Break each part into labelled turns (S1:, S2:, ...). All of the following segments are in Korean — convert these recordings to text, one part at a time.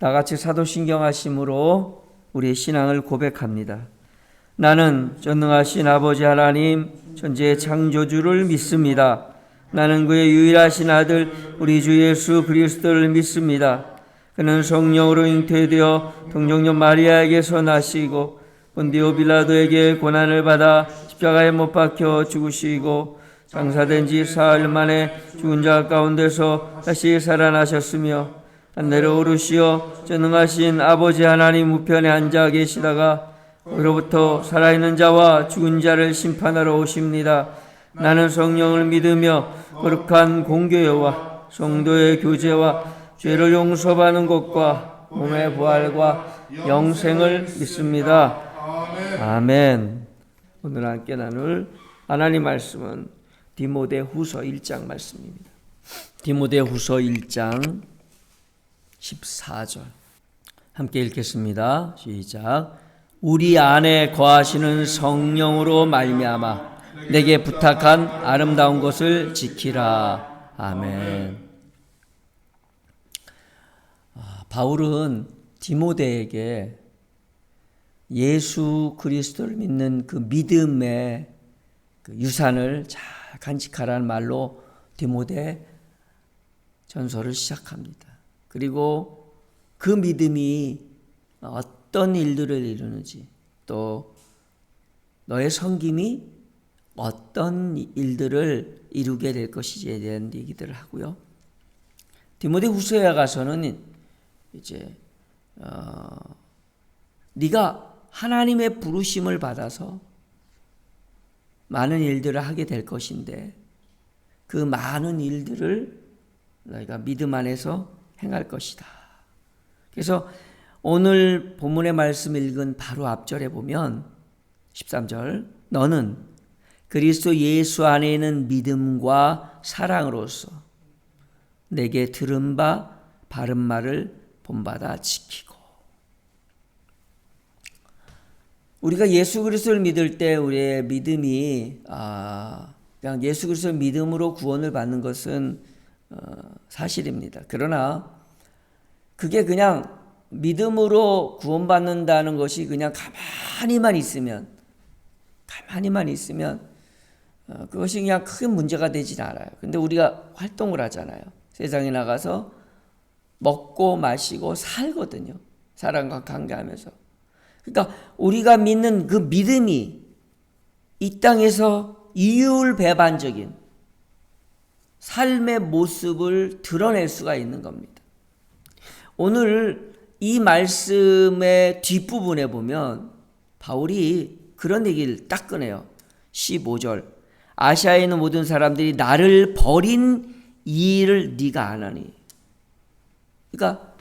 S1: 다같이 사도신경하심으로 우리의 신앙을 고백합니다. 나는 전능하신 아버지 하나님 천지의 창조주를 믿습니다. 나는 그의 유일하신 아들 우리 주 예수 그리스도를 믿습니다. 그는 성령으로 잉태되어 동정녀 마리아에게서 나시고 본디오 빌라도에게 고난을 받아 십자가에 못 박혀 죽으시고 장사된 지 사흘 만에 죽은 자 가운데서 다시 살아나셨으며 하늘로 오르시어 전능하신 아버지 하나님 우편에 앉아 계시다가 거기로부터 살아있는 자와 죽은 자를 심판하러 오십니다. 나는 성령을 믿으며 거룩한 공교회와 성도의 교제와 죄를 용서받는 것과 몸의 부활과 영생을 믿습니다. 아멘. 오늘 함께 나눌 하나님 말씀은 디모데후서 1장 말씀입니다. 디모데후서 1장 14절 함께 읽겠습니다. 시작. 우리 안에 거하시는 성령으로 말미암아 내게 부탁한 아름다운 것을 지키라. 아멘. 바울은 디모데에게 예수 그리스도를 믿는 그 믿음의 그 유산을 잘 간직하라는 말로 디모데 전서를 시작합니다. 그리고 그 믿음이 어떤 일들을 이루는지, 또 너의 섬김이 어떤 일들을 이루게 될 것인지에 대한 얘기들을 하고요. 디모데후서에 가서는 이제 네가 하나님의 부르심을 받아서 많은 일들을 하게 될 것인데 그 많은 일들을 너희가 믿음 안에서 행할 것이다. 그래서 오늘 본문의 말씀 읽은 바로 앞절에 보면 13절 너는 그리스도 예수 안에 있는 믿음과 사랑으로서 내게 들은 바 바른 말을 본받아 지키고. 우리가 예수 그리스도를 믿을 때 우리의 믿음이 그냥 예수 그리스도의 믿음으로 구원을 받는 것은 사실입니다. 그러나 그게 그냥 믿음으로 구원받는다는 것이 그냥 가만히만 있으면 그것이 그냥 큰 문제가 되진 않아요. 근데 우리가 활동을 하잖아요. 세상에 나가서 먹고 마시고 살거든요. 사람과 관계하면서. 그러니까 우리가 믿는 그 믿음이 이 땅에서 이율배반적인 삶의 모습을 드러낼 수가 있는 겁니다. 오늘 이 말씀의 뒷부분에 보면 바울이 그런 얘기를 딱 꺼내요. 15절 아시아에 있는 모든 사람들이 나를 버린 이 일을 네가 안 하니. 그러니까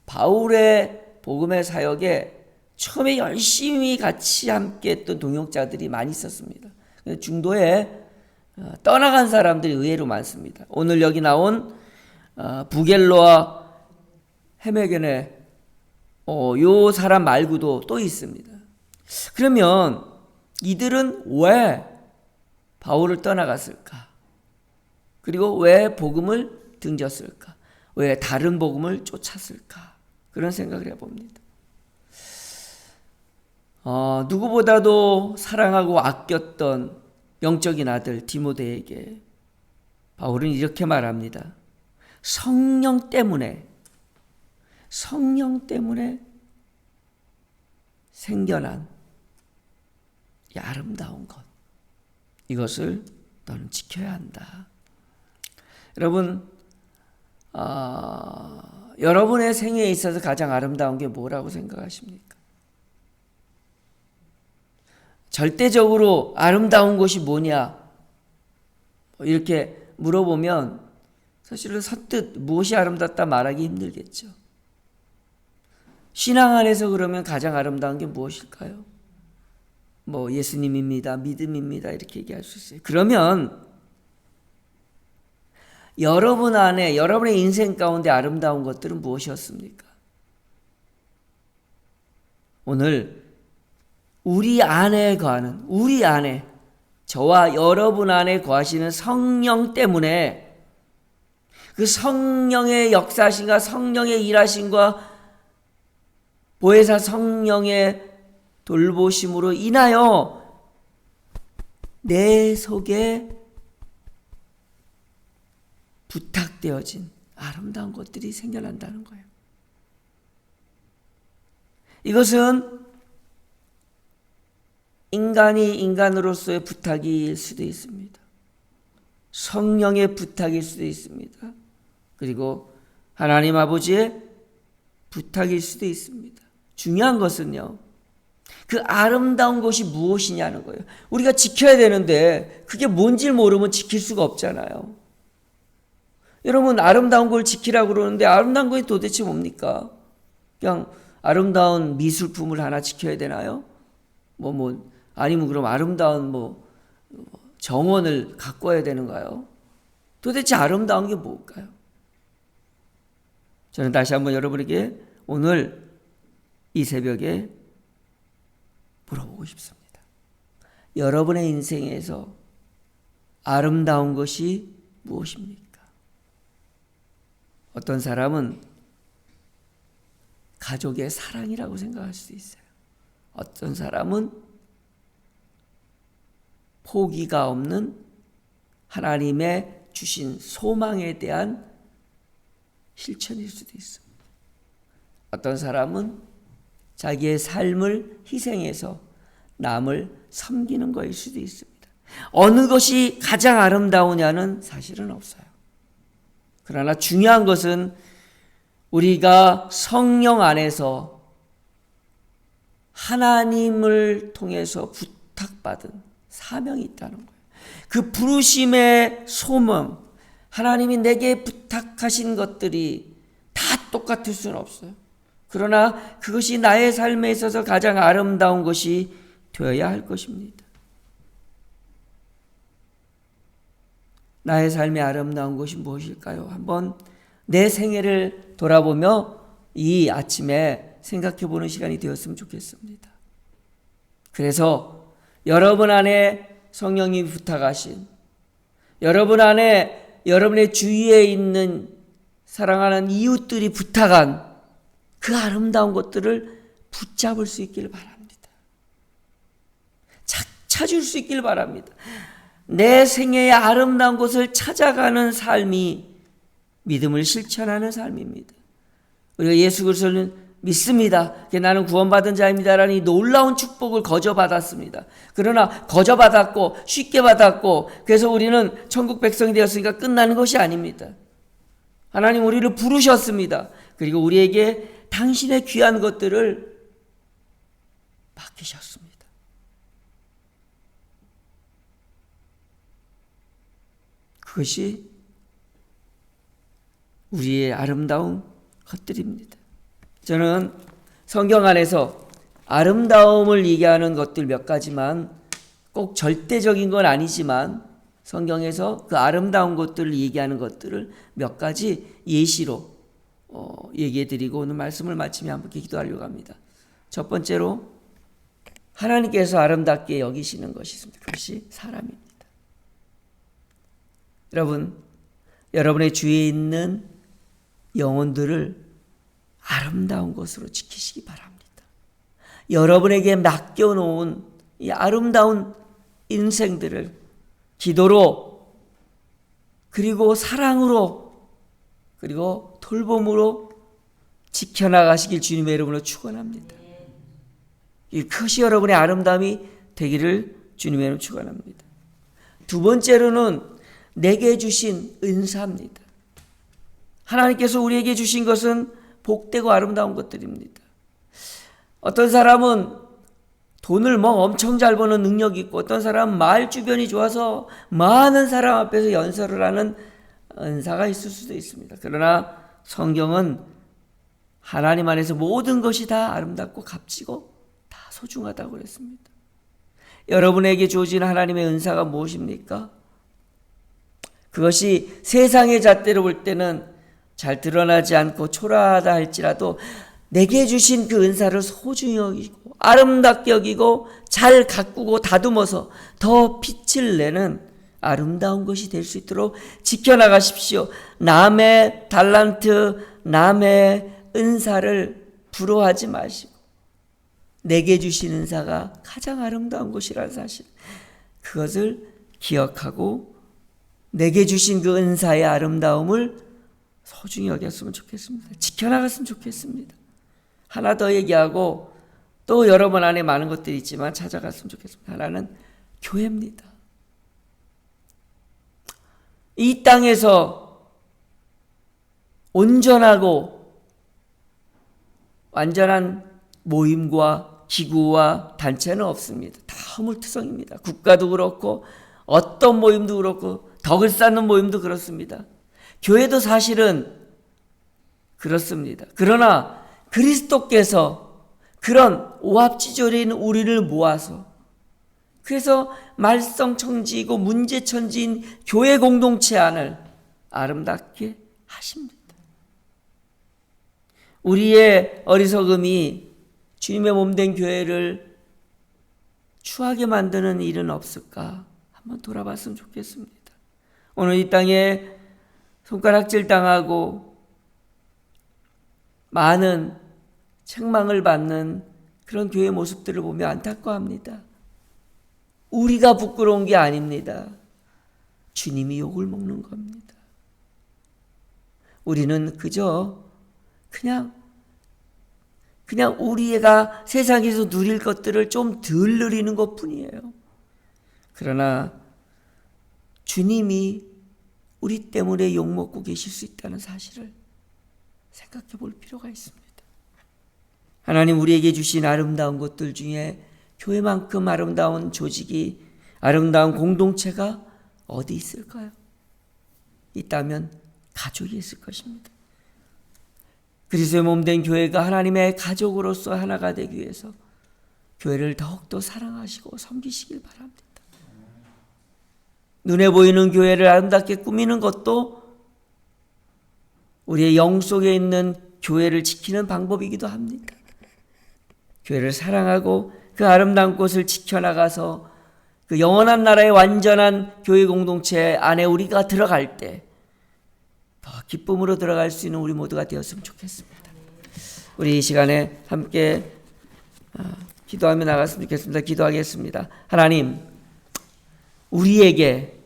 S1: 바울의 복음의 사역에 처음에 열심히 같이 함께 했던 동역자들이 많이 있었습니다. 중도에 떠나간 사람들이 의외로 많습니다. 오늘 여기 나온 부겔로와 헤메겐의 요 사람 말고도 또 있습니다. 그러면 이들은 왜 바울을 떠나갔을까? 그리고 왜 복음을 등졌을까? 왜 다른 복음을 쫓았을까? 그런 생각을 해봅니다. 누구보다도 사랑하고 아꼈던 영적인 아들 디모데에게 바울은 이렇게 말합니다. 성령 때문에 생겨난 이 아름다운 것, 이것을 너는 지켜야 한다. 여러분, 여러분의 생애에 있어서 가장 아름다운 게 뭐라고 생각하십니까? 절대적으로 아름다운 것이 뭐냐 이렇게 물어보면 사실은 선뜻 무엇이 아름답다 말하기 힘들겠죠. 신앙 안에서 그러면 가장 아름다운 게 무엇일까요? 예수님입니다, 믿음입니다 이렇게 얘기할 수 있어요. 그러면 여러분 안에, 여러분의 인생 가운데 아름다운 것들은 무엇이었습니까? 오늘 우리 안에 거하는, 우리 안에, 저와 여러분 안에 거하시는 성령 때문에 그 성령의 역사하심과 성령의 일하심과 보혜사 성령의 돌보심으로 인하여 내 속에 부탁되어진 아름다운 것들이 생겨난다는 거예요. 이것은 인간이 인간으로서의 부탁일 수도 있습니다. 성령의 부탁일 수도 있습니다. 그리고 하나님 아버지의 부탁일 수도 있습니다. 중요한 것은요, 그 아름다운 것이 무엇이냐는 거예요. 우리가 지켜야 되는데 그게 뭔지 모르면 지킬 수가 없잖아요. 여러분, 아름다운 걸 지키라고 그러는데 아름다운 것이 도대체 뭡니까? 그냥 아름다운 미술품을 하나 지켜야 되나요? 아니면 그럼 아름다운 정원을 가꿔야 되는가요? 도대체 아름다운 게 뭘까요? 저는 다시 한번 여러분에게 오늘 이 새벽에 물어보고 싶습니다. 여러분의 인생에서 아름다운 것이 무엇입니까? 어떤 사람은 가족의 사랑이라고 생각할 수도 있어요. 어떤 사람은 포기가 없는 하나님의 주신 소망에 대한 실천일 수도 있습니다. 어떤 사람은 자기의 삶을 희생해서 남을 섬기는 것일 수도 있습니다. 어느 것이 가장 아름다우냐는 사실은 없어요. 그러나 중요한 것은 우리가 성령 안에서 하나님을 통해서 부탁받은 사명이 있다는 거예요. 그 부르심의 소망, 하나님이 내게 부탁하신 것들이 다 똑같을 수는 없어요. 그러나 그것이 나의 삶에 있어서 가장 아름다운 것이 되어야 할 것입니다. 나의 삶의 아름다운 것이 무엇일까요? 한번 내 생애를 돌아보며 이 아침에 생각해보는 시간이 되었으면 좋겠습니다. 그래서 여러분 안에 성령이 부탁하신, 여러분 안에 여러분의 주위에 있는 사랑하는 이웃들이 부탁한 그 아름다운 것들을 붙잡을 수 있기를 바랍니다. 찾을 수 있기를 바랍니다. 내 생애의 아름다운 것을 찾아가는 삶이 믿음을 실천하는 삶입니다. 우리가 예수 그리스도를 믿습니다. 나는 구원받은 자입니다라는 이 놀라운 축복을 거저받았습니다. 그러나 거저받았고 쉽게 받았고 그래서 우리는 천국 백성이 되었으니까 끝나는 것이 아닙니다. 하나님 우리를 부르셨습니다. 그리고 우리에게 당신의 귀한 것들을 맡기셨습니다. 그것이 우리의 아름다운 것들입니다. 저는 성경 안에서 아름다움을 얘기하는 것들 몇 가지만, 꼭 절대적인 건 아니지만 성경에서 그 아름다운 것들을 얘기하는 것들을 몇 가지 예시로 얘기해 드리고 오늘 말씀을 마치며 함께 기도하려고 합니다. 첫 번째로 하나님께서 아름답게 여기시는 것이 있습니다. 그것이 사람입니다. 여러분, 여러분의 주위에 있는 영혼들을 아름다운 것으로 지키시기 바랍니다. 여러분에게 맡겨놓은 이 아름다운 인생들을 기도로, 그리고 사랑으로, 그리고 돌봄으로 지켜나가시길 주님의 이름으로 축원합니다. 그것이 여러분의 아름다움이 되기를 주님의 이름으로 축원합니다. 두 번째로는 내게 주신 은사입니다. 하나님께서 우리에게 주신 것은 복되고 아름다운 것들입니다. 어떤 사람은 돈을 엄청 잘 버는 능력이 있고, 어떤 사람은 말 주변이 좋아서 많은 사람 앞에서 연설을 하는 은사가 있을 수도 있습니다. 그러나 성경은 하나님 안에서 모든 것이 다 아름답고 값지고 다 소중하다고 그랬습니다. 여러분에게 주어진 하나님의 은사가 무엇입니까? 그것이 세상의 잣대로 볼 때는 잘 드러나지 않고 초라하다 할지라도 내게 주신 그 은사를 소중히 여기고 아름답게 여기고 잘 가꾸고 다듬어서 더 빛을 내는 아름다운 것이 될 수 있도록 지켜나가십시오. 남의 달란트, 남의 은사를 부러워하지 마시고 내게 주신 은사가 가장 아름다운 것이라는 사실, 그것을 기억하고 내게 주신 그 은사의 아름다움을 소중히 여겼으면 좋겠습니다. 지켜나갔으면 좋겠습니다. 하나 더 얘기하고 또 여러분 안에 많은 것들이 있지만 찾아갔으면 좋겠습니다. 하나는 교회입니다. 이 땅에서 온전하고 완전한 모임과 기구와 단체는 없습니다. 다 허물투성입니다. 국가도 그렇고 어떤 모임도 그렇고 덕을 쌓는 모임도 그렇습니다. 교회도 사실은 그렇습니다. 그러나 그리스도께서 그런 오합지졸인 우리를 모아서, 그래서 말썽천지이고 문제천지인 교회 공동체 안을 아름답게 하십니다. 우리의 어리석음이 주님의 몸된 교회를 추하게 만드는 일은 없을까 한번 돌아봤으면 좋겠습니다. 오늘 이 땅에 손가락질 당하고 많은 책망을 받는 그런 교회 모습들을 보며 안타까워합니다. 우리가 부끄러운 게 아닙니다. 주님이 욕을 먹는 겁니다. 우리는 그저 그냥 우리가 세상에서 누릴 것들을 좀 덜 누리는 것뿐이에요. 그러나 주님이 우리 때문에 욕먹고 계실 수 있다는 사실을 생각해 볼 필요가 있습니다. 하나님 우리에게 주신 아름다운 것들 중에 교회만큼 아름다운 조직이, 아름다운 공동체가 어디 있을까요? 있다면 가족이 있을 것입니다. 그리스도의 몸된 교회가 하나님의 가족으로서 하나가 되기 위해서 교회를 더욱더 사랑하시고 섬기시길 바랍니다. 눈에 보이는 교회를 아름답게 꾸미는 것도 우리의 영 속에 있는 교회를 지키는 방법이기도 합니다. 교회를 사랑하고 그 아름다운 곳을 지켜나가서 그 영원한 나라의 완전한 교회 공동체 안에 우리가 들어갈 때 더 기쁨으로 들어갈 수 있는 우리 모두가 되었으면 좋겠습니다. 우리 이 시간에 함께 기도하며 나갔으면 좋겠습니다. 기도하겠습니다. 하나님, 우리에게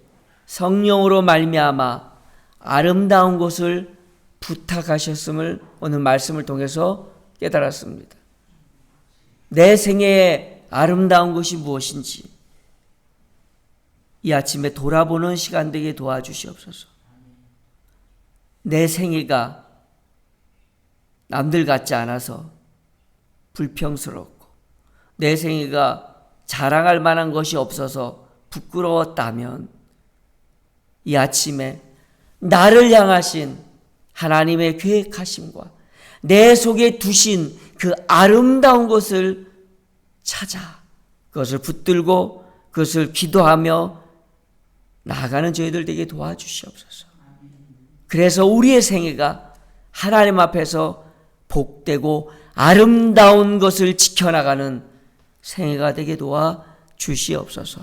S1: 성령으로 말미암아 아름다운 것을 부탁하셨음을 오늘 말씀을 통해서 깨달았습니다. 내 생애에 아름다운 것이 무엇인지 이 아침에 돌아보는 시간 되게 도와주시옵소서. 내 생애가 남들 같지 않아서 불평스럽고 내 생애가 자랑할 만한 것이 없어서 부끄러웠다면 이 아침에 나를 향하신 하나님의 계획하심과 내 속에 두신 그 아름다운 것을 찾아 그것을 붙들고 그것을 기도하며 나아가는 저희들 되게 도와주시옵소서. 그래서 우리의 생애가 하나님 앞에서 복되고 아름다운 것을 지켜나가는 생애가 되게 도와주시옵소서.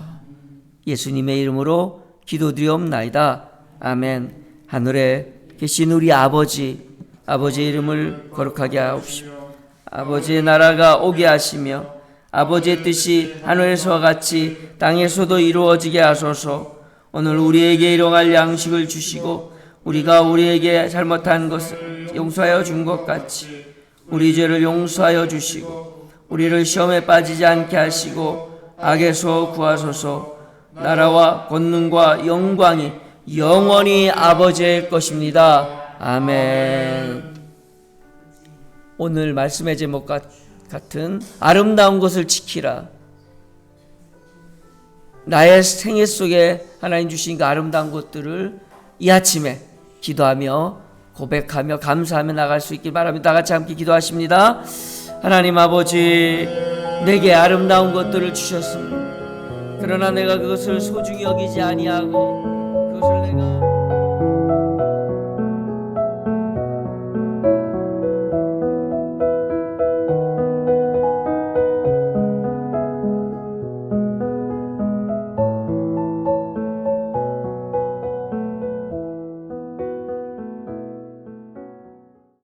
S1: 예수님의 이름으로 기도드리옵나이다. 아멘. 하늘에 계신 우리 아버지의 이름을 거룩하게 하옵시고 아버지의 나라가 오게 하시며 아버지의 뜻이 하늘에서와 같이 땅에서도 이루어지게 하소서. 오늘 우리에게 일용할 양식을 주시고 우리가 우리에게 잘못한 것을 용서하여 준 것 같이 우리 죄를 용서하여 주시고 우리를 시험에 빠지지 않게 하시고 악에서 구하소서. 나라와 권능과 영광이 영원히 아버지의 것입니다. 아멘. 오늘 말씀의 제목 같은 아름다운 것을 지키라. 나의 생애 속에 하나님 주신 그 아름다운 것들을 이 아침에 기도하며 고백하며 감사하며 나갈 수 있길 바랍니다. 다 같이 함께 기도하십니다. 하나님 아버지, 내게 아름다운 것들을 주셨습니다. 그러나 내가 그것을 소중히 여기지 아니하고 그것을 내가